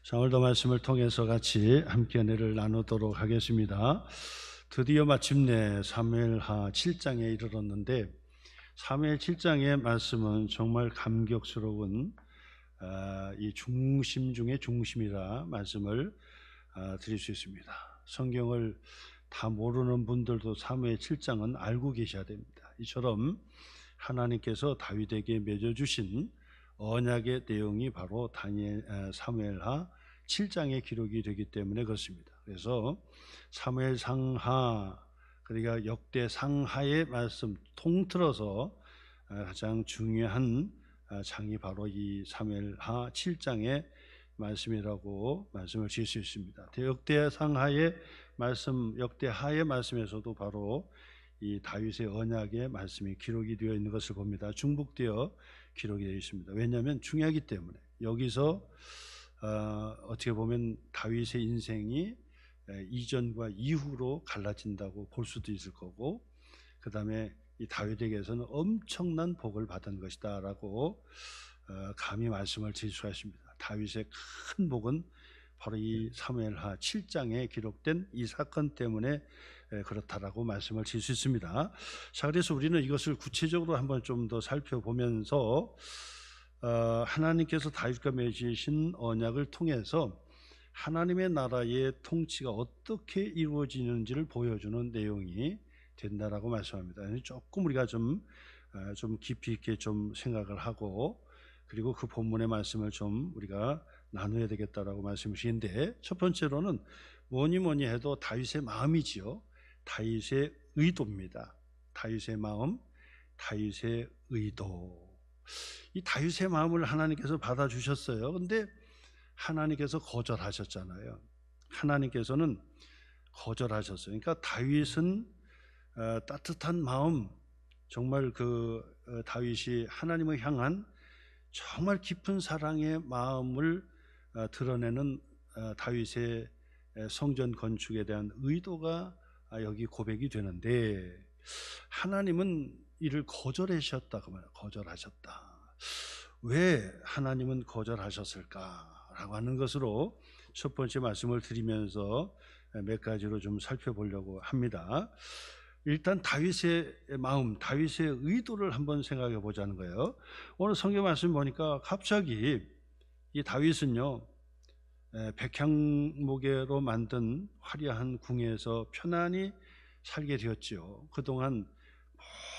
자, 오늘도 말씀을 통해서 같이 함께 은혜를 나누도록 하겠습니다. 드디어 마침내 사무엘하 7장에 이르렀는데, 사무엘 7장의 말씀은 정말 감격스러운 이 중심 중의 중심이라 말씀을 드릴 수 있습니다. 성경을 다 모르는 분들도 사무엘 7장은 알고 계셔야 됩니다. 이처럼 하나님께서 다윗에게 맺어주신 언약의 내용이 바로 사무엘하 7장의 기록이 되기 때문에 그렇습니다. 그래서 사무엘 상하, 그러니까 역대 상하의 말씀 통틀어서 가장 중요한 장이 바로 이 사무엘하 7장의 말씀이라고 말씀을 지을 수 있습니다. 역대 상하의 말씀, 역대 하의 말씀에서도 바로 이 다윗의 언약의 말씀이 기록이 되어 있는 것을 봅니다. 중복되어 기록이 되어 있습니다. 왜냐하면 중요하기 때문에. 여기서 어떻게 보면 다윗의 인생이 이전과 이후로 갈라진다고 볼 수도 있을 거고, 그 다음에 이 다윗에게서는 엄청난 복을 받은 것이다 라고 감히 말씀을 드릴 수가 있습니다. 다윗의 큰 복은 바로 이 사무엘하 7장에 기록된 이 사건 때문에 그렇다라고 말씀을 드릴 수 있습니다. 자, 그래서 우리는 이것을 구체적으로 한번 좀 더 살펴보면서 하나님께서 다윗과 맺으신 언약을 통해서 하나님의 나라의 통치가 어떻게 이루어지는지를 보여주는 내용이 된다라고 말씀합니다. 조금 우리가 좀 깊이 있게 좀 생각을 하고, 그리고 그 본문의 말씀을 좀 우리가 나눠야 되겠다라고 말씀하시는데, 첫 번째로는 뭐니 해도 다윗의 마음이지요. 다윗의 의도입니다. 다윗의 마음, 다윗의 의도. 이 다윗의 마음을 하나님께서 받아주셨어요. 근데 하나님께서 거절하셨잖아요. 하나님께서는 거절하셨어요. 그러니까 다윗은 따뜻한 마음, 정말 다윗이 하나님을 향한 정말 깊은 사랑의 마음을 드러내는 다윗의 성전 건축에 대한 의도가 여기 고백이 되는데, 하나님은 이를 거절하셨다 그 말이에요. 거절하셨다. 왜 하나님은 거절하셨을까라고 하는 것으로 첫 번째 말씀을 드리면서 몇 가지로 좀 살펴보려고 합니다. 일단 다윗의 마음, 다윗의 의도를 한번 생각해 보자는 거예요. 오늘 성경 말씀 보니까 갑자기 이 다윗은요, 백향목으로 만든 화려한 궁에서 편안히 살게 되었지요. 그동안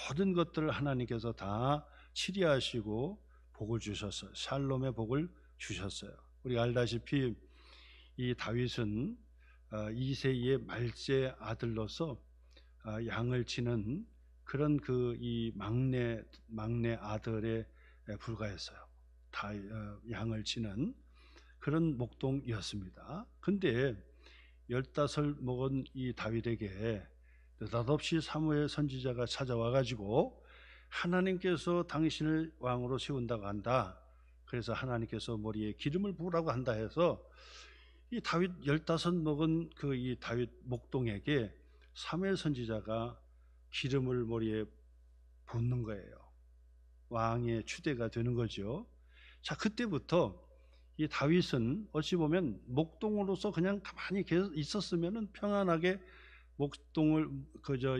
모든 것들을 하나님께서 다 치리하시고 복을 주셨어요. 샬롬의 복을 주셨어요. 우리가 알다시피 이 다윗은 이새의 말제 아들로서 양을 치는 그런 이 막내 아들에 불과했어요. 양을 치는 그런 목동이었습니다. 근데 15 먹은 이 다윗에게 느닷없이 사무엘 선지자가 찾아와 가지고 하나님께서 당신을 왕으로 세운다고 한다. 그래서 하나님께서 머리에 기름을 부으라고 한다 해서 이 다윗 15 먹은 이 다윗 목동에게 사무엘 선지자가 기름을 머리에 붓는 거예요. 왕의 추대가 되는 거죠. 자, 그때부터 이 다윗은 어찌 보면 목동으로서 그냥 가만히 있었으면은 평안하게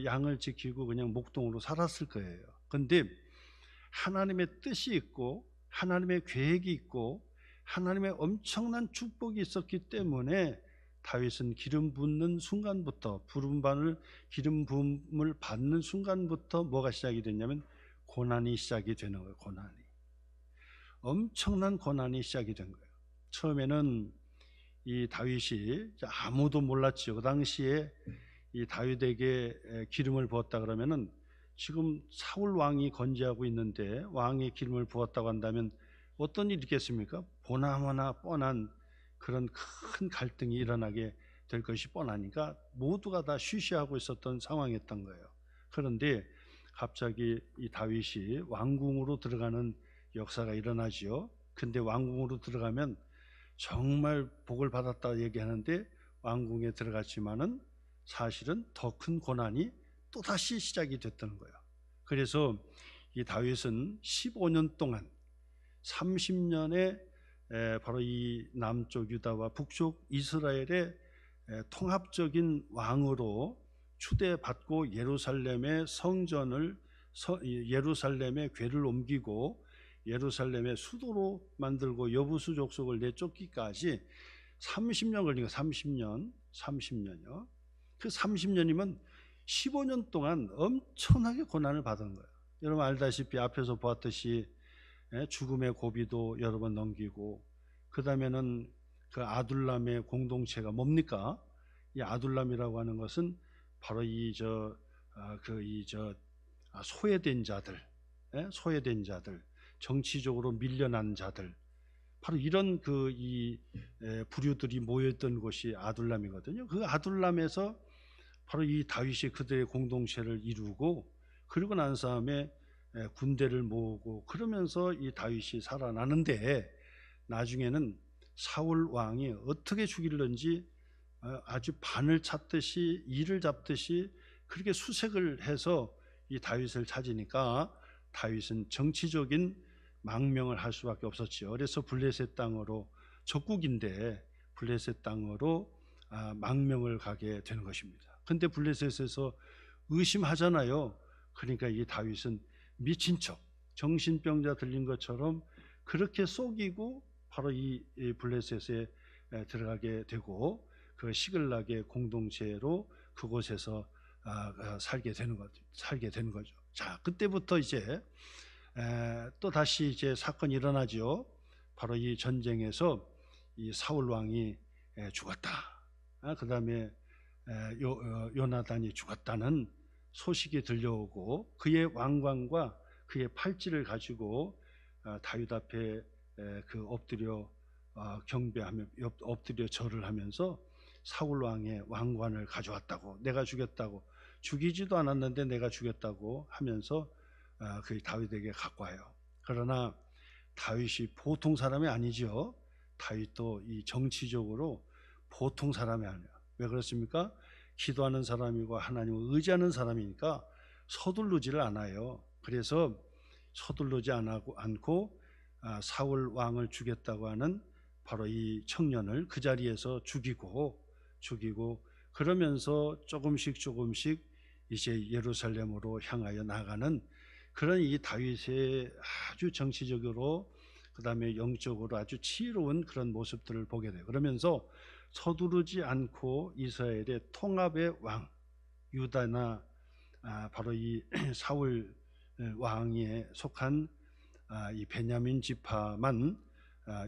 양을 지키고 그냥 목동으로 살았을 거예요. 근데 하나님의 뜻이 있고 하나님의 계획이 있고 하나님의 엄청난 축복이 있었기 때문에 다윗은 기름 붓는 순간부터, 기름 부음을 받는 순간부터 뭐가 시작이 됐냐면 고난이 시작이 되는 거예요. 고난이. 엄청난 고난이 시작이 된 거예요. 처음에는 이 다윗이 아무도 몰랐죠. 그 당시에 이 다윗에게 기름을 부었다 그러면은 지금 사울 왕이 건재하고 있는데 왕의 기름을 부었다고 한다면 어떤 일이 있겠습니까? 보나마나 뻔한 그런 큰 갈등이 일어나게 될 것이 뻔하니까 모두가 다 쉬쉬하고 있었던 상황이었던 거예요. 그런데 갑자기 이 다윗이 왕궁으로 들어가는 역사가 일어나지요. 근데 왕궁으로 들어가면 정말 복을 받았다 얘기하는데 왕궁에 들어갔지만은 사실은 더 큰 고난이 또다시 시작이 됐다는 거예요. 그래서 이 다윗은 15년 동안 30년의 바로 이 남쪽 유다와 북쪽 이스라엘의 통합적인 왕으로 추대받고 예루살렘의 성전을 예루살렘의 궤를 옮기고 예루살렘의 수도로 만들고 여부수 족속을 내쫓기까지 30년 걸린 거. 30년이요. 그 30년이면 15년 동안 엄청나게 고난을 받은 거예요. 여러분 알다시피 앞에서 보았듯이 죽음의 고비도 여러 번 넘기고, 그 다음에는 그 아둘람의 공동체가 뭡니까? 이 아둘람이라고 하는 것은 바로 소외된 자들, 소외된 자들, 정치적으로 밀려난 자들, 바로 이런 부류들이 모였던 곳이 아둘람이거든요. 그 아둘람에서 바로 이 다윗이 그들의 공동체를 이루고, 그리고 난 다음에 군대를 모으고, 그러면서 이 다윗이 살아나는데, 나중에는 사울 왕이 어떻게 죽일는지 아주 반을 찾듯이 이를 잡듯이 그렇게 수색을 해서 이 다윗을 찾으니까 다윗은 정치적인 망명을 할 수밖에 없었지요. 그래서 블레셋 땅으로, 적국인데 블레셋 땅으로 망명을 가게 되는 것입니다. 근데 블레셋에서 의심하잖아요. 그러니까 이 다윗은 미친 척, 정신병자 들린 것처럼 그렇게 속이고 바로 이 블레셋에 들어가게 되고, 그 시글락의 공동체로 그곳에서 살게 되는 거죠. 자, 그때부터 이제 또 다시 이제 사건이 일어나죠. 바로 이 전쟁에서 이 사울 왕이 죽었다. 그 다음에 요나단이 죽었다는 소식이 들려오고, 그의 왕관과 그의 팔찌를 가지고 다윗 앞에 엎드려 경배하며 엎드려 절을 하면서 사울 왕의 왕관을 가져왔다고, 내가 죽였다고, 죽이지도 않았는데 내가 죽였다고 하면서 그 다윗에게 갖고 와요. 그러나 다윗이 보통 사람이 아니죠. 다윗도 이 정치적으로 보통 사람이 아니에요. 왜 그렇습니까? 기도하는 사람이고 하나님을 의지하는 사람이니까 서두르지를 않아요. 그래서 서두르지 않고 사울 왕을 죽였다고 하는 바로 이 청년을 그 자리에서 죽이고, 그러면서 조금씩 이제 예루살렘으로 향하여 나가는 그런 이 다윗의 아주 정치적으로, 그 다음에 영적으로 아주 지혜로운 그런 모습들을 보게 돼요. 그러면서 서두르지 않고 이스라엘의 통합의 왕, 유다나 바로 이 사울 왕에 속한 이 베냐민 지파만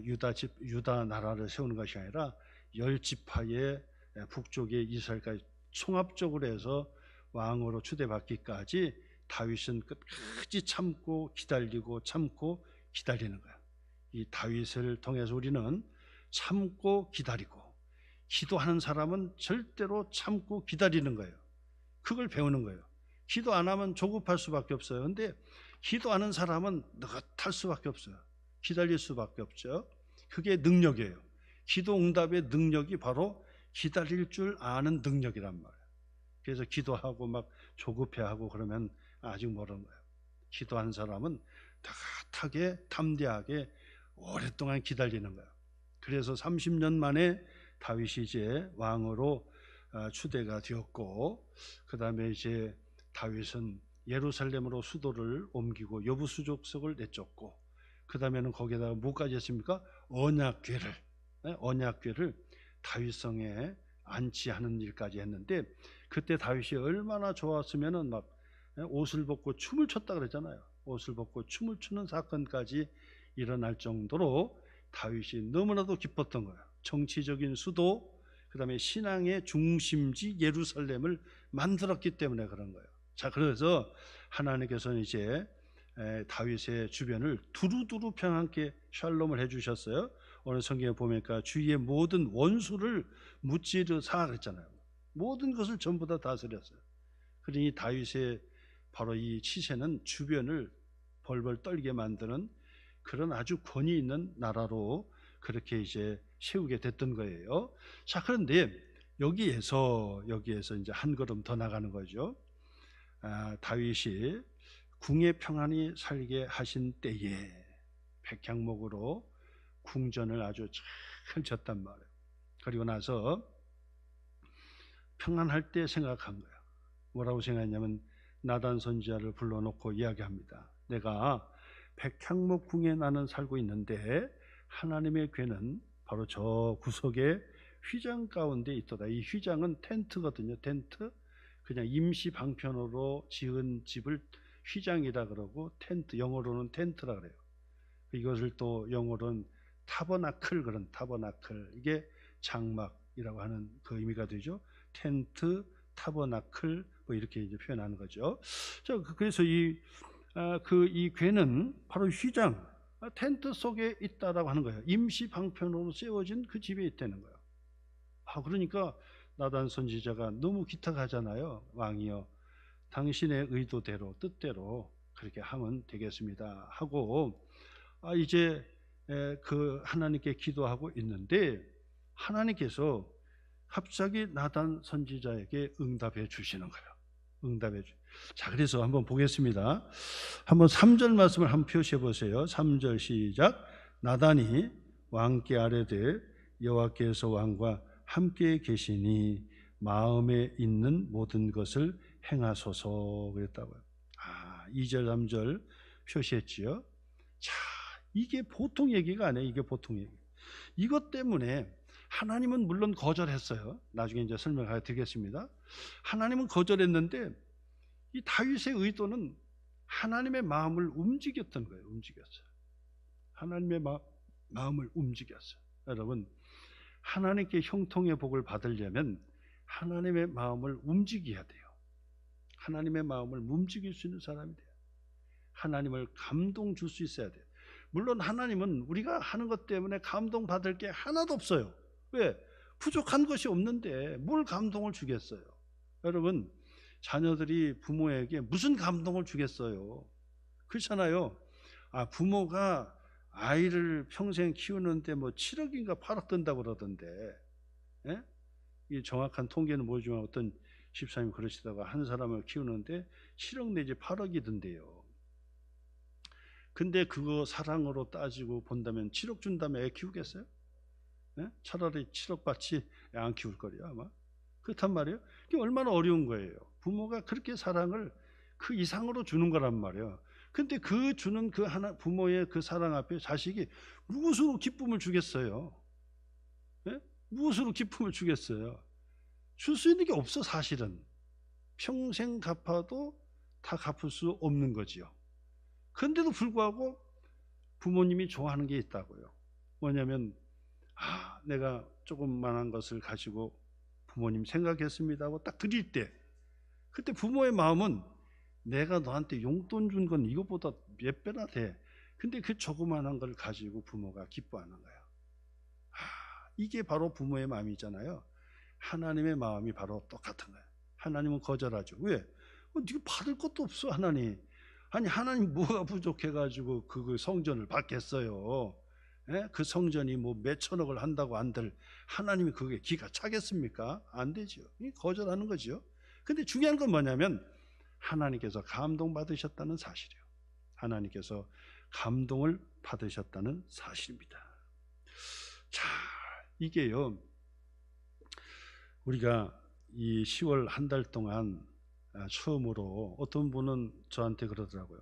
유다 나라를 세우는 것이 아니라 10지파의 북쪽의 이스라엘까지 총합적으로 해서 왕으로 추대받기까지 다윗은 끝까지 참고 기다리는 거야. 이 다윗을 통해서 우리는 참고 기다리고, 기도하는 사람은 절대로 참고 기다리는 거예요. 그걸 배우는 거예요. 기도 안 하면 조급할 수밖에 없어요. 근데 기도하는 사람은 느긋할 수밖에 없어요. 기다릴 수밖에 없죠. 그게 능력이에요. 기도 응답의 능력이 바로 기다릴 줄 아는 능력이란 말이에요. 그래서 기도하고 막 조급해하고 그러면 아직 모르는 거예요. 기도하는 사람은 따뜻하게 담대하게 오랫동안 기다리는 거예요. 그래서 30년 만에 다윗이 이제 왕으로 추대가 되었고, 그 다음에 이제 다윗은 예루살렘으로 수도를 옮기고 여부수 족속을 내쫓고, 그 다음에는 거기에다가 뭐까지 했습니까? 언약궤를 다윗성에 안치하는 일까지 했는데, 그때 다윗이 얼마나 좋았으면은 막 옷을 벗고 춤을 췄다 그랬잖아요. 옷을 벗고 춤을 추는 사건까지 일어날 정도로 다윗이 너무나도 기뻤던 거예요. 정치적인 수도, 그 다음에 신앙의 중심지 예루살렘을 만들었기 때문에 그런 거예요. 자, 그래서 하나님께서는 이제 다윗의 주변을 두루두루 평안케 샬롬을 해주셨어요. 오늘 성경에 보니까 주위의 모든 원수를 무찌르사 그랬잖아요. 모든 것을 전부 다 다스렸어요. 그러니 다윗의 바로 이 치세는 주변을 벌벌 떨게 만드는 그런 아주 권위 있는 나라로 그렇게 이제 세우게 됐던 거예요. 자, 그런데 여기에서 이제 한 걸음 더 나가는 거죠. 다윗이 궁에 평안히 살게 하신 때에 백향목으로 궁전을 아주 잘 졌단 말이에요. 그리고 나서 평안할 때 생각한 거예요. 뭐라고 생각했냐면 나단 선지자를 불러놓고 이야기합니다. 내가 백향목궁에 나는 살고 있는데 하나님의 궤는 바로 저 구석에 휘장 가운데 있도다. 이 휘장은 텐트거든요. 텐트. 그냥 임시 방편으로 지은 집을 휘장이라 그러고 텐트, 영어로는 텐트라 그래요. 이것을 또 영어로는 타버나클, 그런 타버나클, 이게 장막이라고 하는 그 의미가 되죠. 텐트, 타버나클 뭐 이렇게 이제 표현하는 거죠. 자, 그래서 이 궤는 바로 휘장, 텐트 속에 있다라고 하는 거예요. 임시 방편으로 세워진 그 집에 있다는 거예요. 그러니까 나단 선지자가 너무 기특하잖아요. 왕이여, 당신의 의도대로 뜻대로 그렇게 하면 되겠습니다 하고 이제 그 하나님께 기도하고 있는데 하나님께서 갑자기 나단 선지자에게 응답해 주시는 거예요. 자, 그래서 한번 보겠습니다. 한번 3절 말씀을 한번 표시해 보세요. 3절 시작. 나단이 왕께 아뢰되 여호와께서 왕과 함께 계시니 마음에 있는 모든 것을 행하소서 그랬다고요. 2절 3절 표시했지요. 자, 이게 보통 얘기가 아니에요. 이게 보통 얘기. 이것 때문에 하나님은 물론 거절했어요. 나중에 이제 설명해 드리겠습니다. 하나님은 거절했는데 이 다윗의 의도는 하나님의 마음을 움직였던 거예요. 움직였어요. 하나님의 마음을 움직였어요. 여러분, 하나님께 형통의 복을 받으려면 하나님의 마음을 움직여야 돼요. 하나님의 마음을 움직일 수 있는 사람이 돼요. 하나님을 감동 줄 수 있어야 돼요. 물론 하나님은 우리가 하는 것 때문에 감동받을 게 하나도 없어요. 왜? 부족한 것이 없는데 뭘 감동을 주겠어요? 여러분, 자녀들이 부모에게 무슨 감동을 주겠어요? 그렇잖아요. 부모가 아이를 평생 키우는데 뭐 7억인가 8억 든다고 그러던데, 예? 이 정확한 통계는 모르지만 어떤 집사님이 그러시다가 한 사람을 키우는데 7억 내지 8억이 든대요. 근데 그거 사랑으로 따지고 본다면 7억 준다면 애 키우겠어요? 예? 차라리 7억 받지 안 키울 거예요 아마. 그렇단 말이에요. 이게 얼마나 어려운 거예요. 부모가 그렇게 사랑을 그 이상으로 주는 거란 말이에요. 근데 그 주는 그 하나 부모의 그 사랑 앞에 자식이 무엇으로 기쁨을 주겠어요? 예? 무엇으로 기쁨을 주겠어요? 줄 수 있는 게 없어. 사실은 평생 갚아도 다 갚을 수 없는 거지요. 그런데도 불구하고 부모님이 좋아하는 게 있다고요. 뭐냐면 내가 조금만한 것을 가지고 부모님 생각했습니다 하고 딱 드릴 때 그때 부모의 마음은 내가 너한테 용돈 준 건 이것보다 몇 배나 돼. 근데 그 조그만한 걸 가지고 부모가 기뻐하는 거예요. 이게 바로 부모의 마음이잖아요. 하나님의 마음이 바로 똑같은 거예요. 하나님은 거절하죠. 왜? 네가 받을 것도 없어 하나님. 아니 하나님 뭐가 부족해가지고 그 성전을 받겠어요. 예? 그 성전이 뭐 몇천억을 한다고 한들 하나님이 그게 기가 차겠습니까? 안 되죠. 거절하는 거죠. 근데 중요한 건 뭐냐면 하나님께서 감동받으셨다는 사실이에요. 하나님께서 감동을 받으셨다는 사실입니다. 자, 이게요, 우리가 이 10월 한 달 동안 처음으로 어떤 분은 저한테 그러더라고요.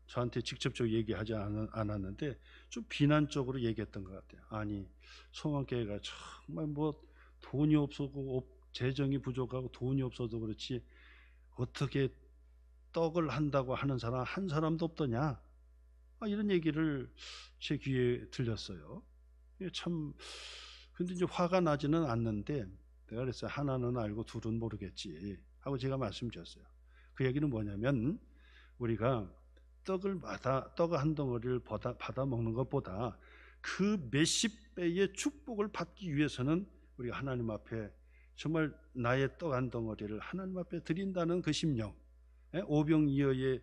저한테 직접적으로 얘기하지 않았는데 좀 비난적으로 얘기했던 것 같아요. 아니, 소망교회가 정말 뭐 돈이 없어도 재정이 부족하고 돈이 없어도 그렇지 어떻게 떡을 한다고 하는 사람 한 사람도 없더냐, 이런 얘기를 제 귀에 들렸어요. 참, 근데 이제 화가 나지는 않는데 내가 그랬어요. 하나는 알고 둘은 모르겠지 하고 제가 말씀드렸어요. 그 얘기는 뭐냐면 우리가 떡 한 덩어리를 받아 먹는 것보다 그 몇십 배의 축복을 받기 위해서는 우리가 하나님 앞에 정말 나의 떡 한 덩어리를 하나님 앞에 드린다는 그 심령, 오병이어의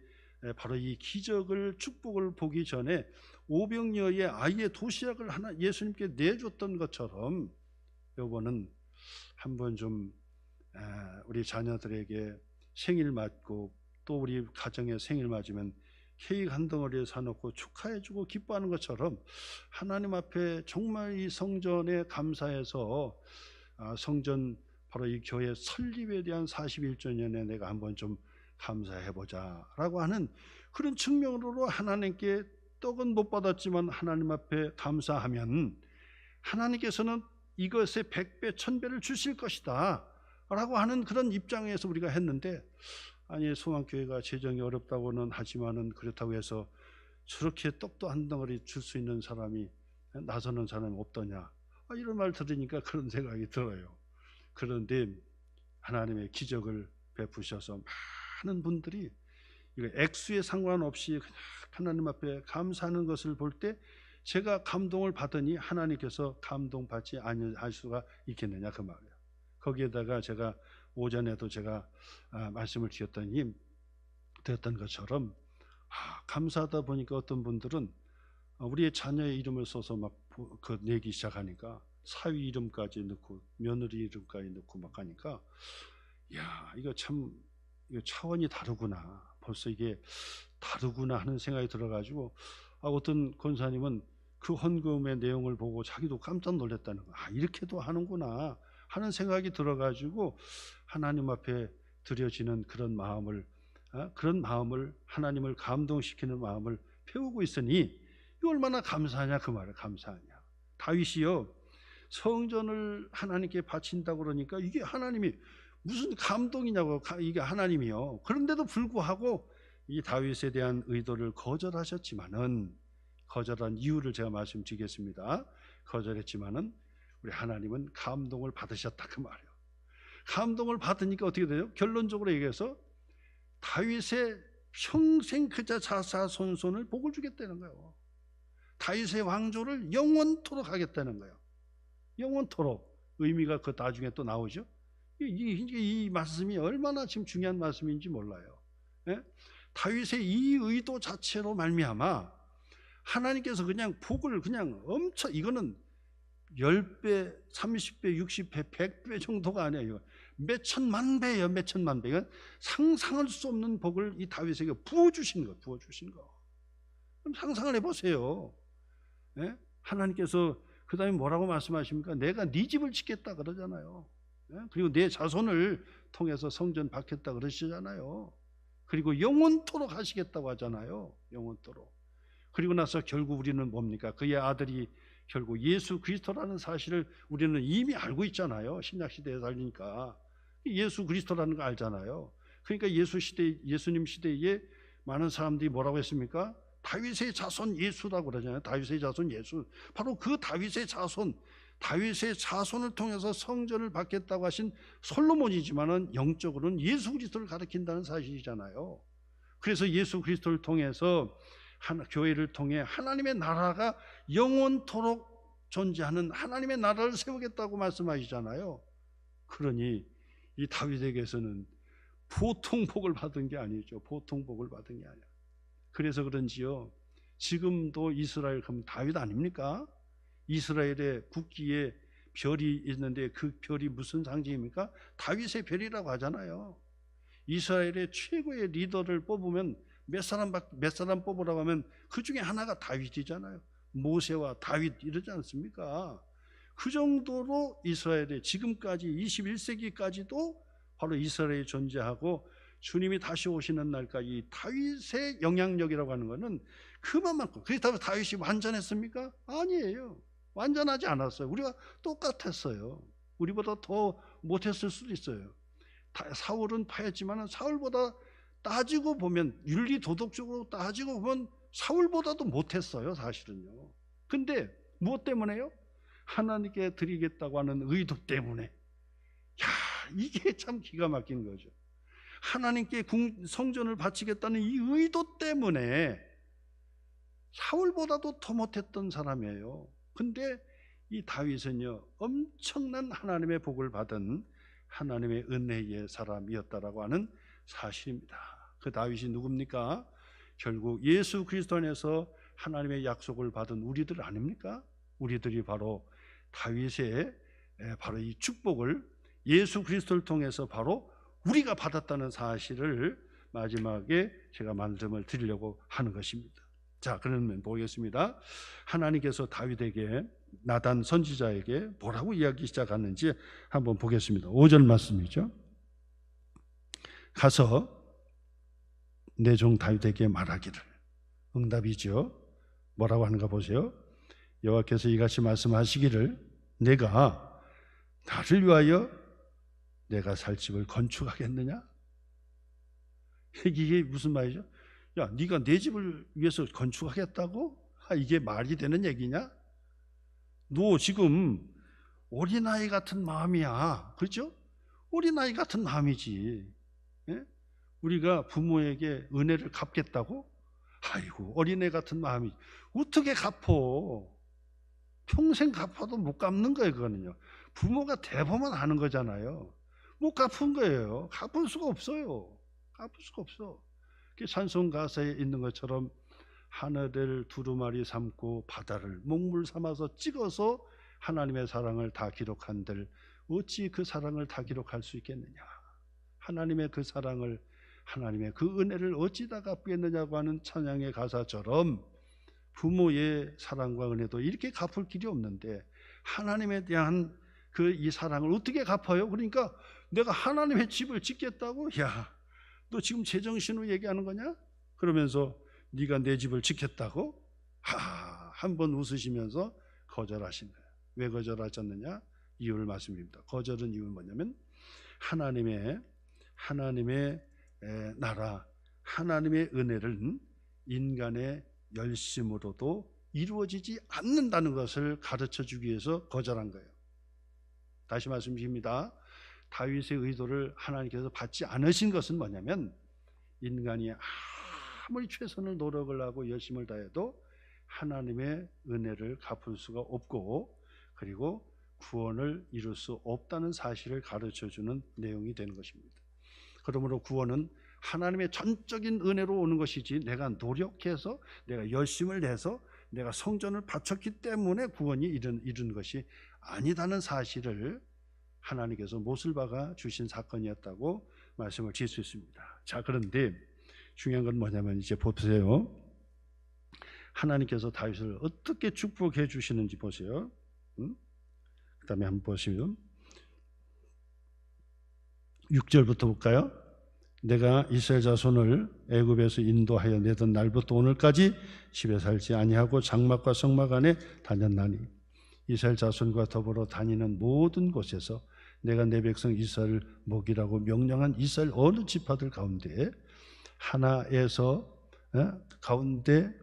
바로 이 기적을 축복을 보기 전에 오병이어의 아이의 도시락을 하나 예수님께 내줬던 것처럼 요거는 한번 좀 우리 자녀들에게 생일 맞고 또 우리 가정에 생일 맞으면 케이크 한 덩어리에 사놓고 축하해주고 기뻐하는 것처럼 하나님 앞에 정말 이 성전에 감사해서 성전 바로 이 교회 설립에 대한 41주년에 내가 한번 좀 감사해보자 라고 하는 그런 측면으로 하나님께 떡은 못 받았지만 하나님 앞에 감사하면 하나님께서는 이것의 100배 1000배를 주실 것이다 라고 하는 그런 입장에서 우리가 했는데, 아니 소망교회가 재정이 어렵다고는 하지만은 그렇다고 해서 저렇게 떡도 한 덩어리 줄 수 있는 사람이 나서는 사람이 없더냐, 이런 말 들으니까 그런 생각이 들어요. 그런데 하나님의 기적을 베푸셔서 많은 분들이 이거 액수에 상관없이 그냥 하나님 앞에 감사하는 것을 볼 때 제가 감동을 받으니 하나님께서 감동받지 아니할 수가 있겠느냐 그 말이에요. 거기에다가 제가 오전에도 제가 말씀을 드렸던 것처럼 감사하다 보니까 어떤 분들은 우리의 자녀의 이름을 써서 막 내기 시작하니까 사위 이름까지 넣고 며느리 이름까지 넣고 막 하니까, 야 이거 참 이거 차원이 다르구나, 벌써 이게 다르구나 하는 생각이 들어가지고 어떤 권사님은 그 헌금의 내용을 보고 자기도 깜짝 놀랐다는 거, 이렇게도 하는구나 하는 생각이 들어가지고 하나님 앞에 드려지는 그런 마음을 하나님을 감동시키는 마음을 배우고 있으니 이 얼마나 감사하냐 그 말을. 감사하냐. 다윗이요 성전을 하나님께 바친다고 그러니까 이게 하나님이 무슨 감동이냐고, 이게 하나님이요. 그런데도 불구하고 이 다윗에 대한 의도를 거절하셨지만은, 거절한 이유를 제가 말씀드리겠습니다. 거절했지만은 우리 하나님은 감동을 받으셨다 그 말이에요. 감동을 받으니까 어떻게 돼요? 결론적으로 얘기해서 다윗의 평생 그자 자사손손을 복을 주겠다는 거예요. 다윗의 왕조를 영원토록 하겠다는 거예요. 영원토록. 의미가 그 나중에 또 나오죠. 이 말씀이 얼마나 지금 중요한 말씀인지 몰라요. 예? 다윗의 이 의도 자체로 말미암아 하나님께서 그냥 복을 그냥 엄청, 이거는 10배, 30배, 60배, 100배 정도가 아니에요. 몇 천만 배예요. 몇 천만 배. 이건 상상할 수 없는 복을 이 다윗에게 부어주신 거. 그럼 상상을 해보세요. 예? 하나님께서 그 다음에 뭐라고 말씀하십니까? 내가 네 집을 짓겠다 그러잖아요. 예? 그리고 내 자손을 통해서 성전 받겠다 그러시잖아요. 그리고 영원토록 하시겠다고 하잖아요. 영원토록. 그리고 나서 결국 우리는 뭡니까? 그의 아들이 결국 예수 그리스도라는 사실을 우리는 이미 알고 있잖아요. 신약시대에 살니까 예수 그리스도라는 거 알잖아요. 그러니까 예수님 시대에 많은 사람들이 뭐라고 했습니까? 다윗의 자손 예수라고 그러잖아요. 다윗의 자손 예수. 바로 그 다윗의 자손을 통해서 성전을 받겠다고 하신 솔로몬이지만은 영적으로는 예수 그리스도를 가리킨다는 사실이잖아요. 그래서 예수 그리스도를 통해서 교회를 통해 하나님의 나라가 영원토록 존재하는 하나님의 나라를 세우겠다고 말씀하시잖아요. 그러니 이 다윗에게서는 보통 복을 받은 게 아니죠. 보통 복을 받은 게 아니야. 그래서 그런지요, 지금도 이스라엘 그럼 다윗 아닙니까? 이스라엘의 국기에 별이 있는데 그 별이 무슨 상징입니까? 다윗의 별이라고 하잖아요. 이스라엘의 최고의 리더를 뽑으면 몇 사람 뽑으라고 하면 그 중에 하나가 다윗이잖아요. 모세와 다윗 이러지 않습니까? 그 정도로 이스라엘의 지금까지 21세기까지도 바로 이스라엘이 존재하고 주님이 다시 오시는 날까지 다윗의 영향력이라고 하는 것은 그만큼. 그렇다고 다윗이 완전했습니까? 아니에요. 완전하지 않았어요. 우리가 똑같았어요. 우리보다 더 못했을 수도 있어요. 사울은 파했지만 사울보다 따지고 보면, 윤리 도덕적으로 따지고 보면 사울보다도 못했어요, 사실은요. 근데 무엇 때문에요? 하나님께 드리겠다고 하는 의도 때문에. 야, 이게 참 기가 막힌 거죠. 하나님께 성전을 바치겠다는 이 의도 때문에 사울보다도 더 못했던 사람이에요. 근데 이 다윗은요, 엄청난 하나님의 복을 받은 하나님의 은혜의 사람이었다라고 하는 사실입니다. 그 다윗이 누굽니까? 결국 예수 그리스도 안에서 하나님의 약속을 받은 우리들 아닙니까? 우리들이 바로 다윗의 바로 이 축복을 예수 그리스도를 통해서 바로 우리가 받았다는 사실을 마지막에 제가 말씀을 드리려고 하는 것입니다. 자, 그러면 보겠습니다. 하나님께서 다윗에게, 나단 선지자에게 뭐라고 이야기 시작하는지 한번 보겠습니다. 5절 말씀이죠. 가서 내 종 다윗에게 말하기를. 응답이죠. 뭐라고 하는가 보세요. 여호와께서 이같이 말씀하시기를, 내가 나를 위하여 내가 살 집을 건축하겠느냐? 이게 무슨 말이죠? 야, 네가 내 집을 위해서 건축하겠다고? 이게 말이 되는 얘기냐? 너 지금 어린아이 같은 마음이야. 그렇죠? 어린아이 같은 마음이지. 예? 우리가 부모에게 은혜를 갚겠다고? 아이고, 어린애 같은 마음이 어떻게 갚어? 평생 갚아도 못 갚는 거예요. 그거는요, 부모가 대범한 하는 거잖아요. 못 갚은 거예요. 갚을 수가 없어요. 갚을 수가 없어. 찬송 가사에 있는 것처럼 하늘을 두루마리 삼고 바다를 목물 삼아서 찍어서 하나님의 사랑을 다 기록한들 어찌 그 사랑을 다 기록할 수 있겠느냐? 하나님의 그 사랑을, 하나님의 그 은혜를 어찌 다 갚겠느냐고 하는 찬양의 가사처럼 부모의 사랑과 은혜도 이렇게 갚을 길이 없는데 하나님에 대한 이 사랑을 어떻게 갚아요? 그러니까 내가 하나님의 집을 짓겠다고? 야, 너 지금 제정신으로 얘기하는 거냐? 그러면서 네가 내 집을 짓겠다고? 한번 웃으시면서 거절하신 거예요. 왜 거절하셨느냐? 이유를 말씀드립니다. 거절은 이유는 뭐냐면 하나님의 나라, 하나님의 은혜를 인간의 열심으로도 이루어지지 않는다는 것을 가르쳐주기 위해서 거절한 거예요. 다시 말씀드립니다. 다윗의 의도를 하나님께서 받지 않으신 것은 뭐냐면 인간이 아무리 최선을 노력을 하고 열심을 다해도 하나님의 은혜를 갚을 수가 없고 그리고 구원을 이룰 수 없다는 사실을 가르쳐주는 내용이 되는 것입니다. 그러므로 구원은 하나님의 전적인 은혜로 오는 것이지 내가 노력해서 내가 열심을 내서 내가 성전을 바쳤기 때문에 구원이 이룬 것이 아니다는 사실을 하나님께서 못을 박아 주신 사건이었다고 말씀을 드릴 수 있습니다. 자, 그런데 중요한 건 뭐냐면 이제 보세요. 하나님께서 다윗을 어떻게 축복해 주시는지 보세요. 그 다음에 한번 보시면 6절부터 볼까요? 내가 이스라엘 자손을 애굽에서 인도하여 내던 날부터 오늘까지 집에 살지 아니하고 장막과 성막 안에 다녔나니 이스라엘 자손과 더불어 다니는 모든 곳에서 내가 내 백성 이스라엘을 먹이라고 명령한 이스라엘 어느 지파들 가운데 하나에서 가운데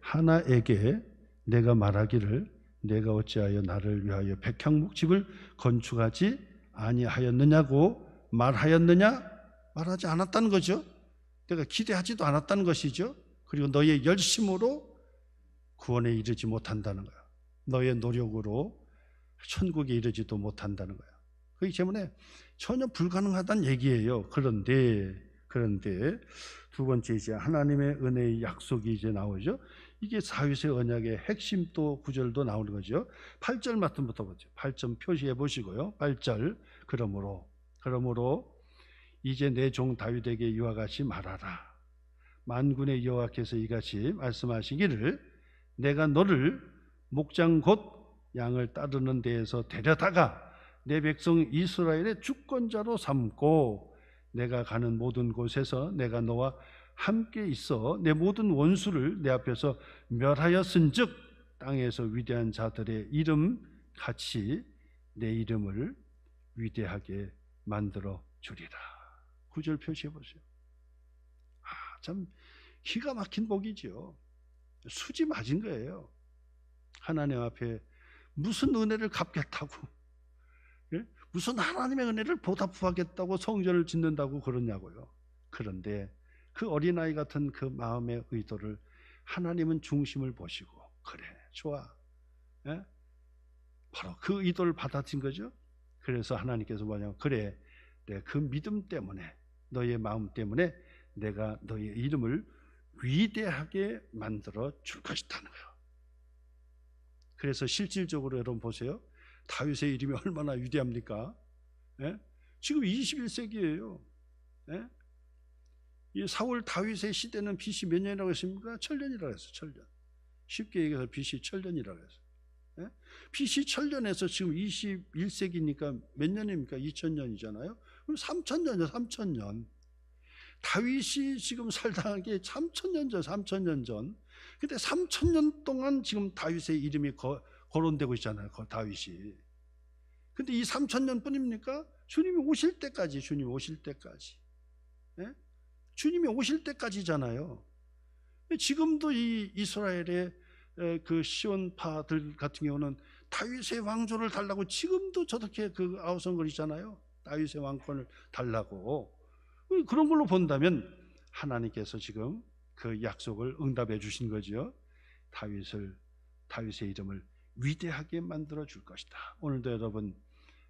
하나에게 내가 말하기를 내가 어찌하여 나를 위하여 백향목집을 건축하지 아니하였느냐고 말하였느냐? 말하지 않았다는 거죠. 내가 기대하지도 않았다는 것이죠. 그리고 너의 열심으로 구원에 이르지 못한다는 거야. 너의 노력으로 천국에 이르지도 못한다는 거야. 그렇기 때문에 전혀 불가능하다는 얘기예요. 그런데 두 번째 이제 하나님의 은혜의 약속이 이제 나오죠. 이게 다윗의 언약의 핵심 또 구절도 나오는 거죠. 8절 말씀부터 보죠. 8점 표시해 보시고요. 8절 그러므로 이제 내 종 다윗에게 이와 같이 말하라. 만군의 여호와께서 이같이 말씀하시기를 내가 너를 목장 곧 양을 따르는 데에서 데려다가 내 백성 이스라엘의 주권자로 삼고 내가 가는 모든 곳에서 내가 너와 함께 있어 내 모든 원수를 내 앞에서 멸하였은즉 땅에서 위대한 자들의 이름 같이 내 이름을 위대하게 만들어 주리라. 9절 표시해 보세요. 참 기가 막힌 복이죠. 수지 맞은 거예요. 하나님 앞에 무슨 은혜를 갚겠다고, 무슨 하나님의 은혜를 보답하겠다고 성전을 짓는다고 그러냐고요. 그런데 그 어린아이 같은 그 마음의 의도를 하나님은 중심을 보시고 그래 좋아, 바로 그 의도를 받아들인 거죠. 그래서 하나님께서 뭐냐면 그래 내가 그 믿음 때문에 너의 마음 때문에 내가 너의 이름을 위대하게 만들어 줄 것이다는 거예요. 그래서 실질적으로 여러분 보세요. 다윗의 이름이 얼마나 위대합니까? 지금 21세기예요. 이 사울 다윗의 시대는 BC 몇 년이라고 했습니까? 천년이라고 했어요. 천년. 쉽게 얘기해서 BC 천년이라고 했어요. 예? BC 천년에서 지금 21세기니까 몇 년입니까? 2000년이잖아요. 그럼 3000년이죠. 3000년. 다윗이 지금 살다 게 3000년 전, 3000년 전. 근데 3000년 동안 지금 다윗의 이름이 거론되고 있잖아요. 다윗이. 근데 이 3000년 뿐입니까? 주님이 오실 때까지, 주님이 오실 때까지. 예? 주님이 오실 때까지잖아요. 지금도 이 이스라엘의 그 시온파들 같은 경우는 다윗의 왕조를 달라고 지금도 저렇게 그 아우성거리잖아요. 다윗의 왕권을 달라고. 그런 걸로 본다면 하나님께서 지금 그 약속을 응답해 주신 거죠. 다윗의 이름을 위대하게 만들어 줄 것이다. 오늘도 여러분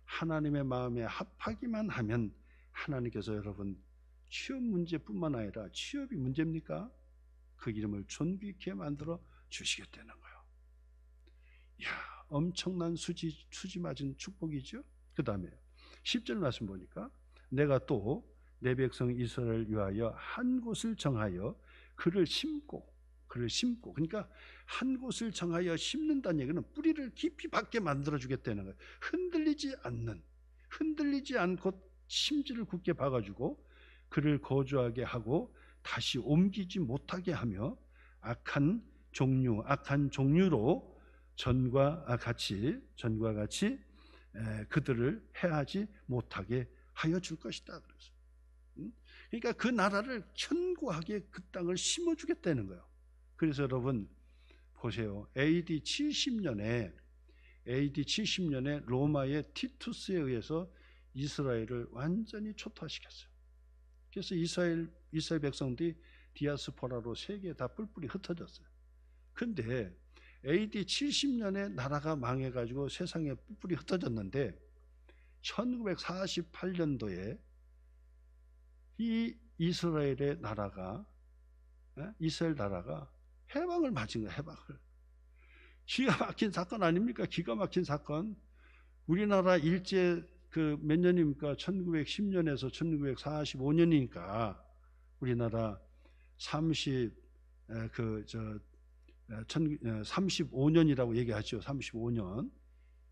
하나님의 마음에 합하기만 하면 하나님께서 여러분 취업 문제뿐만 아니라 취업이 문제입니까? 그 이름을 존귀케 만들어 주시겠다는 거예요. 이야, 엄청난 수지 맞은 축복이죠. 그 다음에 10절 말씀 보니까 내가 또 내 백성 이스라엘을 위하여 한 곳을 정하여 그를 심고 그러니까 한 곳을 정하여 심는다는 얘기는 뿌리를 깊이 박게 만들어 주겠다는 거예요. 흔들리지 않고 심지를 굳게 박아주고 그를 거주하게 하고 다시 옮기지 못하게 하며 악한 종류로 전과 같이 그들을 해하지 못하게 하여 줄 것이다. 그러니까 그 나라를 견고하게 그 땅을 심어주겠다는 거예요. 그래서 여러분 보세요. AD 70년에 로마의 티투스에 의해서 이스라엘을 완전히 초토화시켰어요. 그래서 이스라엘 백성들이 디아스포라로 세계에 다 뿔뿔이 흩어졌어요. 근데 AD 70년에 나라가 망해가지고 세상에 뿔뿔이 흩어졌는데 1948년도에 이 이스라엘 나라가 해방을 맞은 거예요. 해방을. 기가 막힌 사건 아닙니까? 기가 막힌 사건. 우리나라 일제 그 몇 년입니까? 1910년에서 1945년이니까 우리나라 35년이라고 얘기하죠. 35년.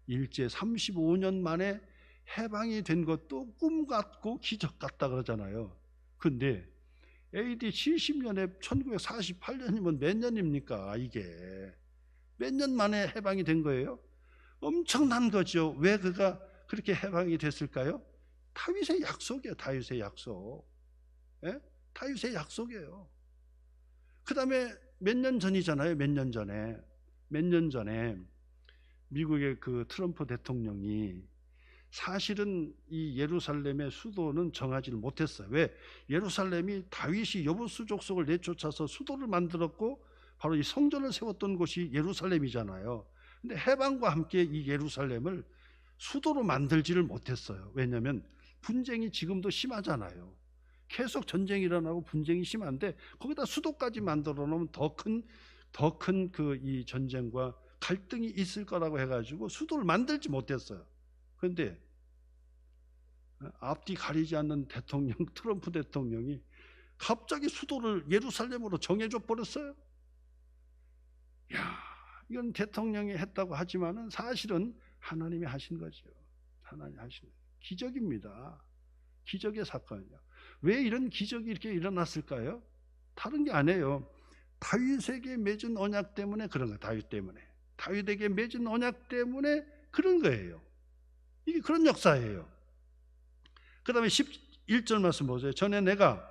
일제 35년 만에 해방이 된 것도 꿈 같고 기적 같다 그러잖아요. 근데 AD 70년에 1948년이면 몇 년입니까? 이게 몇 년 만에 해방이 된 거예요? 엄청난 거죠. 왜 그가 그렇게 해방이 됐을까요? 다윗의 약속이에요. 다윗의 약속. 예? 다윗의 약속이에요. 그 다음에 몇 년 전이잖아요. 몇 년 전에 미국의 그 트럼프 대통령이 사실은 이 예루살렘의 수도는 정하지를 못했어요. 왜? 예루살렘이 다윗이 여부수 족속을 내쫓아서 수도를 만들었고 바로 이 성전을 세웠던 곳이 예루살렘이잖아요. 근데 해방과 함께 이 예루살렘을 수도로 만들지를 못했어요. 왜냐하면 분쟁이 지금도 심하잖아요. 계속 전쟁이 일어나고 분쟁이 심한데 거기다 수도까지 만들어 놓으면 더 큰 그 이 전쟁과 갈등이 있을 거라고 해가지고 수도를 만들지 못했어요. 그런데 앞뒤 가리지 않는 트럼프 대통령이 갑자기 수도를 예루살렘으로 정해줘 버렸어요. 야, 이건 대통령이 했다고 하지만은 사실은 하나님이 하신 거죠. 하나님이 하신 거죠. 기적입니다. 기적의 사건이요. 왜 이런 기적이 이렇게 일어났을까요? 다른 게 아니에요. 다윗에게 맺은 언약 때문에 그런 거예요. 다윗에게 맺은 언약 때문에 그런 거예요. 이게 그런 역사예요. 그 다음에 11절 말씀 보세요. 전에 내가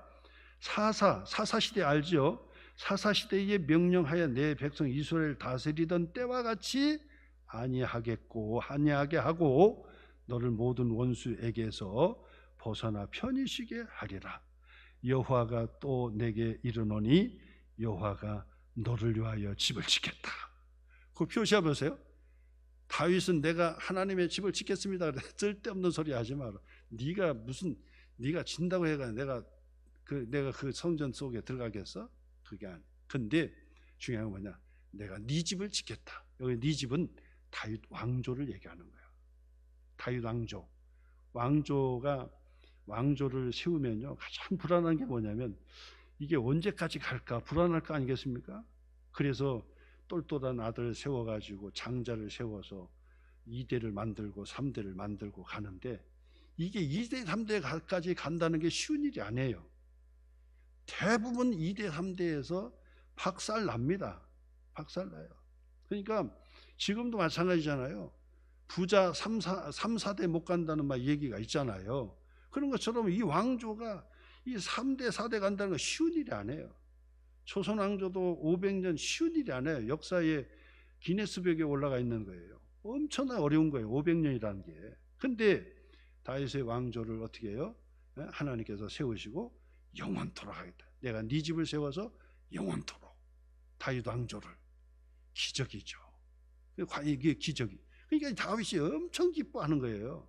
사사시대 알죠? 사사시대에 명령하여 내 백성 이스라엘 다스리던 때와 같이 아니하게 하고 너를 모든 원수에게서 벗어나 편히 쉬게 하리라. 여호와가 또 내게 이르노니 여호와가 너를 위하여 집을 짓겠다. 그 표시해 보세요. 다윗은 내가 하나님의 집을 짓겠습니다. 쓸데없는 소리 하지 마라. 네가 진다고 해가 내가 그 성전 속에 들어가겠어? 그게 아니야. 근데 중요한 건 뭐냐? 내가 네 집을 짓겠다. 여기 네 집은 다윗 왕조를 얘기하는 거예요. 다윗 왕조가 왕조를 세우면요, 가장 불안한 게 뭐냐면 이게 언제까지 갈까 불안할 거 아니겠습니까? 그래서 똘똘한 아들 세워가지고 장자를 세워서 2대를 만들고 3대를 만들고 가는데, 이게 2대 3대까지 간다는 게 쉬운 일이 아니에요. 대부분 2대 3대에서 박살 납니다. 박살 나요. 그러니까 지금도 마찬가지잖아요. 부자 3, 4대 못 간다는 말 얘기가 있잖아요. 그런 것처럼 이 왕조가 이 3대 4대 간다는 건 쉬운 일이 아니에요. 조선 왕조도 500년 쉬운 일이 아니에요. 역사에 기네스벽에 올라가 있는 거예요. 엄청나 어려운 거예요. 500년이라는 게. 근데 다윗의 왕조를 어떻게 해요? 하나님께서 세우시고 영원토록 하겠다. 내가 네 집을 세워서 영원토록. 다윗 왕조를. 기적이죠. 이게 기적이. 그러니까 다윗이 엄청 기뻐하는 거예요.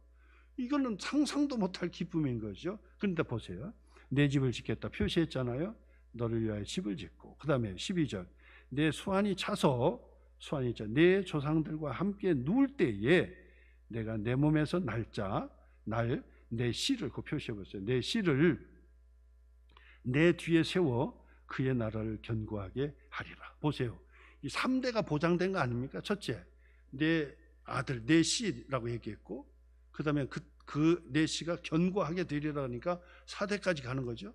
이거는 상상도 못할 기쁨인 거죠. 그런데 보세요. 내 집을 짓겠다 표시했잖아요. 너를 위하여 집을 짓고, 그 다음에 12절 내 수완이 차서, 수완이 차 내 조상들과 함께 누울 때에 내가 내 몸에서 내 씨를 그 표시해 보세요. 내 씨를 내 뒤에 세워 그의 나라를 견고하게 하리라. 보세요. 이 3대가 보장된 거 아닙니까? 첫째, 내 아들 내 씨라고 얘기했고, 그 다음에 그 내 씨가 견고하게 되리라 하니까 4대까지 가는 거죠.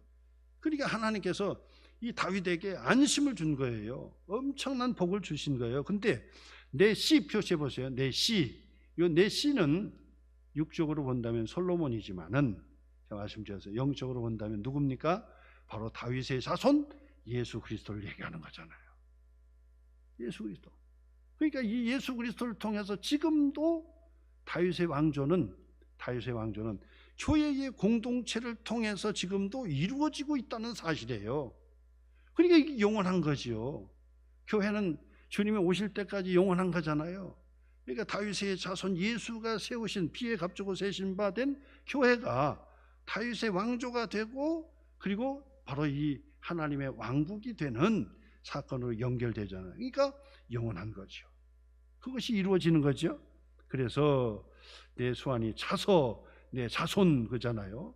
그러니까 하나님께서 이 다윗에게 안심을 준 거예요. 엄청난 복을 주신 거예요. 근데 내 씨 표시해 보세요. 내 씨. 이 내 씨는 육적으로 본다면 솔로몬이지만은, 제가 말씀드렸어요. 영적으로 본다면 누굽니까? 바로 다윗의 자손 예수 그리스도를 얘기하는 거잖아요. 예수 그리스도. 그러니까 이 예수 그리스도를 통해서 지금도 다윗의 왕조는 교회의 공동체를 통해서 지금도 이루어지고 있다는 사실이에요. 그러니까 이게 영원한 거지요. 교회는 주님이 오실 때까지 영원한 거잖아요. 그러니까 다윗의 자손 예수가 세우신, 피에 값주고 세신 바 된 교회가 다윗의 왕조가 되고, 그리고 바로 이 하나님의 왕국이 되는 사건으로 연결되잖아요. 그러니까 영원한 거죠. 그것이 이루어지는 거죠. 그래서 내 수완이 차서 내 자손 그잖아요.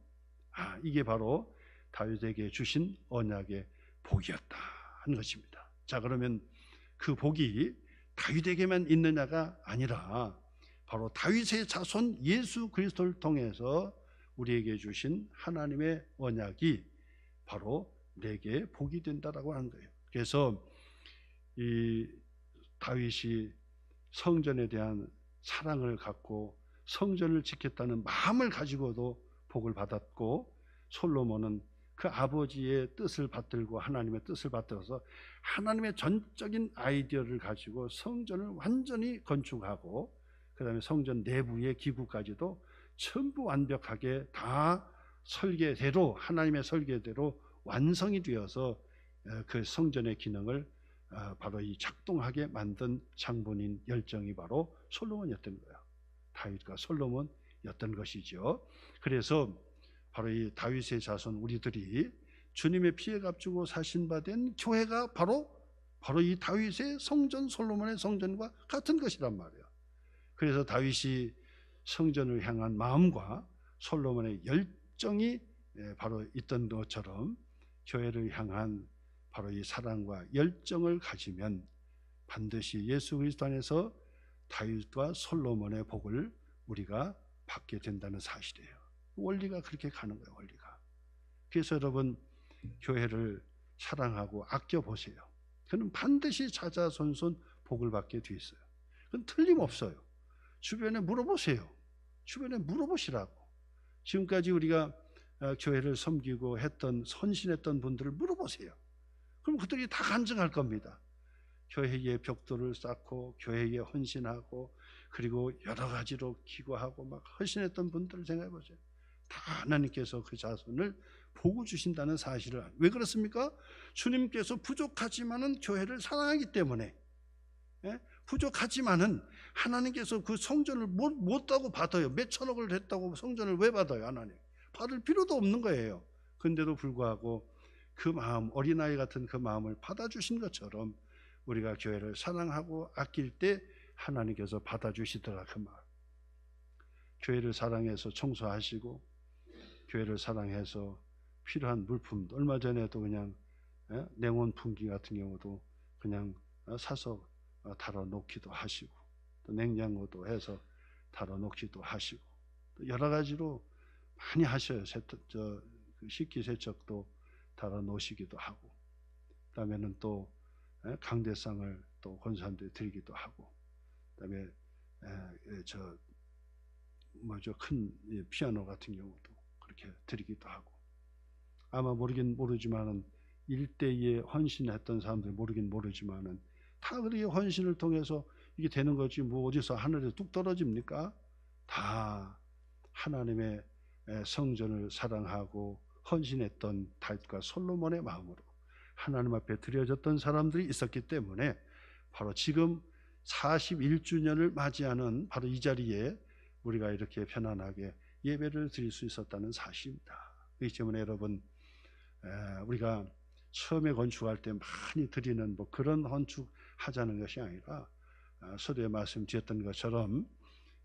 이게 바로 다윗에게 주신 언약의 복이었다 하는 것입니다. 자, 그러면 그 복이 다윗에게만 있느냐가 아니라 바로 다윗의 자손 예수 그리스도를 통해서 우리에게 주신 하나님의 언약이 바로 내게 복이 된다라고 하는 거예요. 그래서 이 다윗이 성전에 대한 사랑을 갖고 성전을 지켰다는 마음을 가지고도 복을 받았고, 솔로몬은 그 아버지의 뜻을 받들고 하나님의 뜻을 받들어서 하나님의 전적인 아이디어를 가지고 성전을 완전히 건축하고, 그 다음에 성전 내부의 기구까지도 전부 완벽하게 다 설계대로, 하나님의 설계대로 완성이 되어서 그 성전의 기능을 바로 이 작동하게 만든 장본인 열정이 바로 솔로몬이었던 거예요. 다윗과 솔로몬이었던 것이죠. 그래서 바로 이 다윗의 자손 우리들이 주님의 피에 값주고 사신 바 된 교회가 바로 이 다윗의 성전, 솔로몬의 성전과 같은 것이란 말이에요. 그래서 다윗이 성전을 향한 마음과 솔로몬의 열정이 바로 있던 것처럼 교회를 향한 바로 이 사랑과 열정을 가지면 반드시 예수 그리스도 안에서 다윗과 솔로몬의 복을 우리가 받게 된다는 사실이에요. 원리가 그렇게 가는 거예요. 원리가. 그래서 여러분, 교회를 사랑하고 아껴보세요. 그는 반드시 자자손손 복을 받게 돼 있어요. 그건 틀림없어요. 주변에 물어보세요. 주변에 물어보시라고. 지금까지 우리가 교회를 섬기고 선신했던 분들을 물어보세요. 그럼 그들이 다 간증할 겁니다. 교회의 벽돌을 쌓고 교회에 헌신하고, 그리고 여러 가지로 기도하고 막 헌신했던 분들을 생각해 보세요. 다 하나님께서 그 자손을 보고 주신다는 사실을. 왜 그렇습니까? 주님께서 부족하지만은 교회를 사랑하기 때문에. 부족하지만은 하나님께서 그 성전을 못 다고 받아요. 몇 천억을 했다고 성전을 왜 받아요? 하나님 받을 필요도 없는 거예요. 근데도 불구하고 그 마음, 어린아이 같은 그 마음을 받아주신 것처럼 우리가 교회를 사랑하고 아낄 때 하나님께서 받아주시더라. 그 마음. 교회를 사랑해서 청소하시고 교회를 사랑해서 필요한 물품, 얼마 전에도 그냥 냉온 풍기 같은 경우도 그냥 사서 달아 놓기도 하시고, 또 냉장고도 해서 달아 놓기도 하시고, 또 여러 가지로 많이 하셔요. 식기세척도 달아 놓으시기도 하고, 그다음에는 또 강대상을 또 권사님들이 드리기도 하고, 그다음에 큰 피아노 같은 경우도 그렇게 드리기도 하고, 아마 모르지만은 일대에 헌신했던 사람들 모르긴 모르지만은 다 그렇게 헌신을 통해서 이게 되는 거지, 뭐 어디서 하늘에서 뚝 떨어집니까? 다 하나님의 성전을 사랑하고 헌신했던 다윗과 솔로몬의 마음으로 하나님 앞에 드려졌던 사람들이 있었기 때문에 바로 지금 41주년을 맞이하는 바로 이 자리에 우리가 이렇게 편안하게 예배를 드릴 수 있었다는 사실입니다. 그렇기 때문에 여러분, 우리가 처음에 건축할 때 많이 드리는 뭐 그런 건축하자는 것이 아니라, 서두에 말씀드렸던 것처럼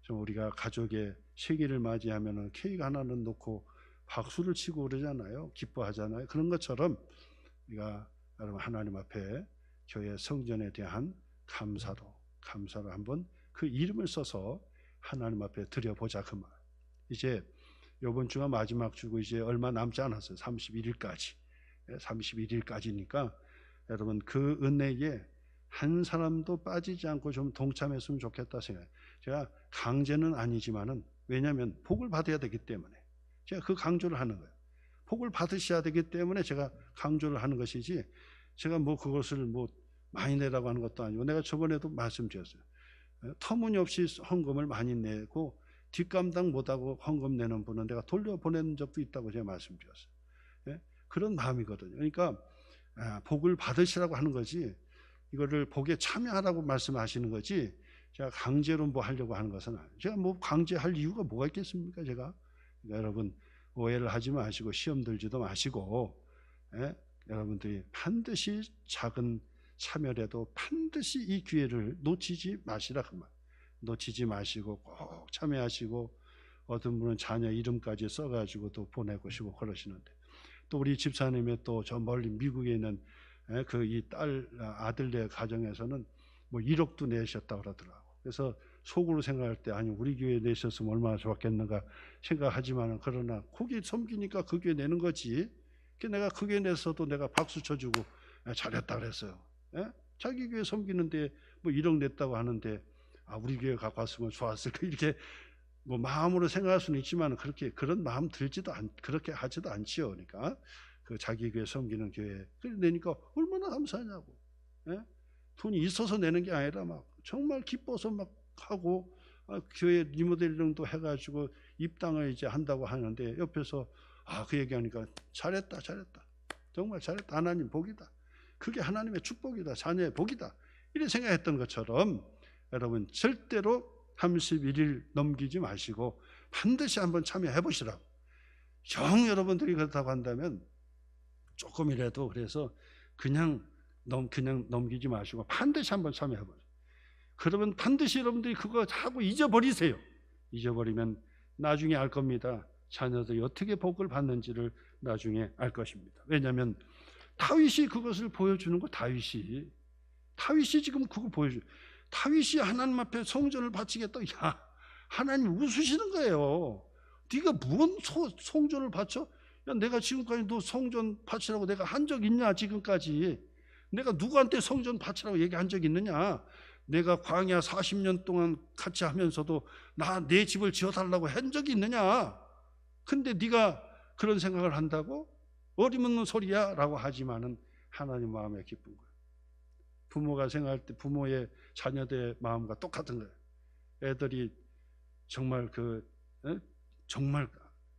좀 우리가 가족의 생일을 맞이하면 케이크 하나는 놓고 박수를 치고 그러잖아요. 기뻐하잖아요. 그런 것처럼 우리가 여러분 하나님 앞에 교회 성전에 대한 감사로 한번 그 이름을 써서 하나님 앞에 드려보자, 그 말. 이제 이번 주가 마지막 주고 이제 얼마 남지 않았어요. 31일까지니까 여러분 그 은혜에 한 사람도 빠지지 않고 좀 동참했으면 좋겠다 생각해요. 제가 강제는 아니지만은, 왜냐하면 복을 받아야 되기 때문에 제가 그 강조를 하는 거예요. 복을 받으셔야 되기 때문에 제가 강조를 하는 것이지, 제가 뭐 그것을 뭐 많이 내라고 하는 것도 아니고, 내가 저번에도 말씀드렸어요. 터무니없이 헌금을 많이 내고 뒷감당 못하고 헌금 내는 분은 내가 돌려보낸 적도 있다고 제가 말씀드렸어요. 그런 마음이거든요. 그러니까 복을 받으시라고 하는 거지, 이거를 복에 참여하라고 말씀하시는 거지, 제가 강제로 뭐 하려고 하는 것은 아니에요. 제가 뭐 강제할 이유가 뭐가 있겠습니까, 제가. 그러니까 여러분 오해를 하지 마시고 시험 들지도 마시고, 여러분들이 반드시 작은 참여라도 반드시 이 기회를 놓치지 마시라 그 말. 놓치지 마시고 꼭 참여하시고, 어떤 분은 자녀 이름까지 써가지고 또 보내고 싶고 그러시는데, 또 우리 집사님의 또 저 멀리 미국에 있는 그 이 아들네 가정에서는 뭐 1억도 내셨다고 그러더라고. 그래서 속으로 생각할 때, 아니 우리 교회 내셨으면 얼마나 좋았겠는가 생각하지만, 그러나 거기 섬기니까 그 교회 내는 거지. 내가 그 교회 내서도 내가 박수 쳐주고 잘했다 그랬어요. 자기 교회 섬기는데 뭐 1억 냈다고 하는데, 우리 교회 갖고 왔으면 좋았을 까, 이렇게 뭐 마음으로 생각할 수는 있지만 그런 마음 들지도 그렇게 하지도 않지요. 그러니까 그 자기 교회 섬기는 교회 내니까 얼마나 감사하냐고. 돈이 있어서 내는 게 아니라 막 정말 기뻐서 막 하고, 교회 리모델링도 해가지고 입당을 이제 한다고 하는데, 옆에서 그 얘기하니까 잘했다 정말 잘했다, 하나님 복이다, 그게 하나님의 축복이다, 자녀의 복이다, 이렇게 생각했던 것처럼 여러분 절대로 31일 넘기지 마시고 반드시 한번 참여해 보시라고. 정 여러분들이 그렇다고 한다면 조금이라도, 그래서 그냥 넘기지 마시고 반드시 한번 참여해 보세요. 그러면 반드시 여러분들이 그거 하고 잊어버리세요. 잊어버리면 나중에 알 겁니다. 자녀들이 어떻게 복을 받는지를 나중에 알 것입니다. 왜냐하면 다윗이 그것을 보여주는 거. 다윗이 지금 그거 보여줘요. 다윗이 하나님 앞에 성전을 바치겠다. 야, 하나님 웃으시는 거예요. 네가 뭔 성전을 바쳐? 야, 내가 지금까지 너 성전 바치라고 내가 한 적 있냐? 지금까지 내가 누구한테 성전 바치라고 얘기한 적 있느냐? 내가 광야 40년 동안 같이 하면서도 내 집을 지어달라고 한 적이 있느냐? 근데 네가 그런 생각을 한다고? 어림없는 소리야 라고 하지만은 하나님 마음에 기쁜 거예요. 부모가 생각할 때 부모의 자녀들의 마음과 똑같은 거예요. 애들이 정말 정말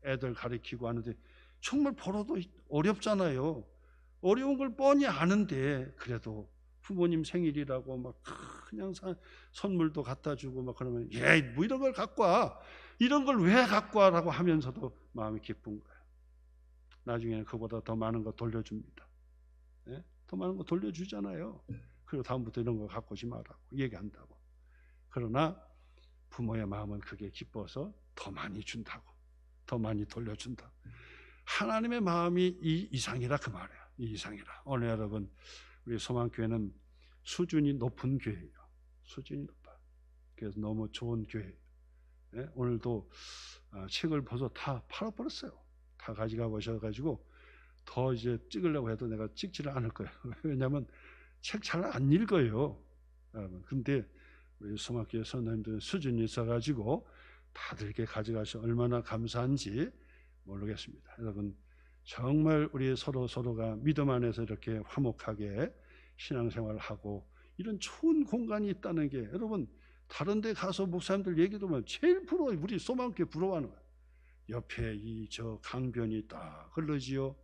애들 가르치고 하는데 정말 벌어도 어렵잖아요. 어려운 걸 뻔히 아는데, 그래도 부모님 생일이라고 막 그냥 선물도 갖다 주고 막 그러면, 뭐 이런 걸 갖고 와, 이런 걸 왜 갖고 와라고 하면서도 마음이 기쁜 거예요. 나중에는 그보다 더 많은 거 돌려줍니다. 더 많은 거 돌려주잖아요. 그리고 다음부터 이런 거 갖고 오지 말라고 얘기한다고. 그러나 부모의 마음은 그게 기뻐서 더 많이 준다고, 더 많이 돌려준다. 하나님의 마음이 이 이상이라 그 말이에요. 이 이상이라. 오늘 여러분 우리 소망교회는 수준이 높은 교회예요. 수준이 높아요. 그래서 너무 좋은 교회예요. 네? 오늘도 책을 벌써 다 팔아버렸어요. 다 가져가 보셔가지고 더 이제 찍으려고 해도 내가 찍지를 않을 거예요. 왜냐하면 책 잘 안 읽어요, 여러분. 근데 우리 소망교회 선생님들 수준이 있어가지고 다들 이렇게 가져가서 얼마나 감사한지 모르겠습니다. 여러분 정말 우리 서로가 믿음 안에서 이렇게 화목하게 신앙생활을 하고 이런 좋은 공간이 있다는 게 여러분 다른 데 가서 목사님들 얘기 들으면 제일 부러워요. 우리 소망교회 부러워하는 거예요. 옆에 저 강변이 딱 흐르지요.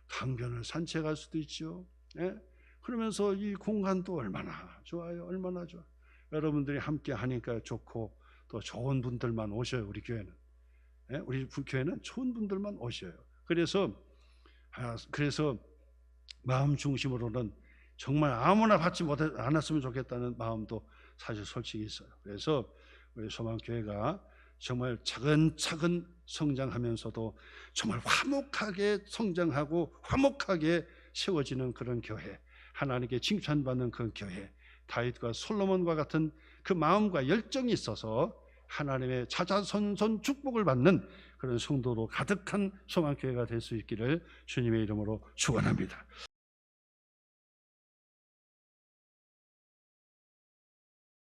강변을 산책할 수도 있죠. 예? 그러면서 이 공간도 얼마나 좋아요. 얼마나 좋아. 여러분들이 함께 하니까 좋고 또 좋은 분들만 오셔요. 우리 교회는. 예? 우리 교회는 좋은 분들만 오셔요. 그래서 마음 중심으로는 정말 아무나 받지 않았으면 좋겠다는 마음도 사실 솔직히 있어요. 그래서 우리 소망교회가 정말 차근차근 성장하면서도 정말 화목하게 성장하고 화목하게 세워지는 그런 교회, 하나님께 칭찬받는 그 교회, 다윗과 솔로몬과 같은 그 마음과 열정이 있어서 하나님의 자자손손 축복을 받는 그런 성도로 가득한 소망교회가 될 수 있기를 주님의 이름으로 축원합니다.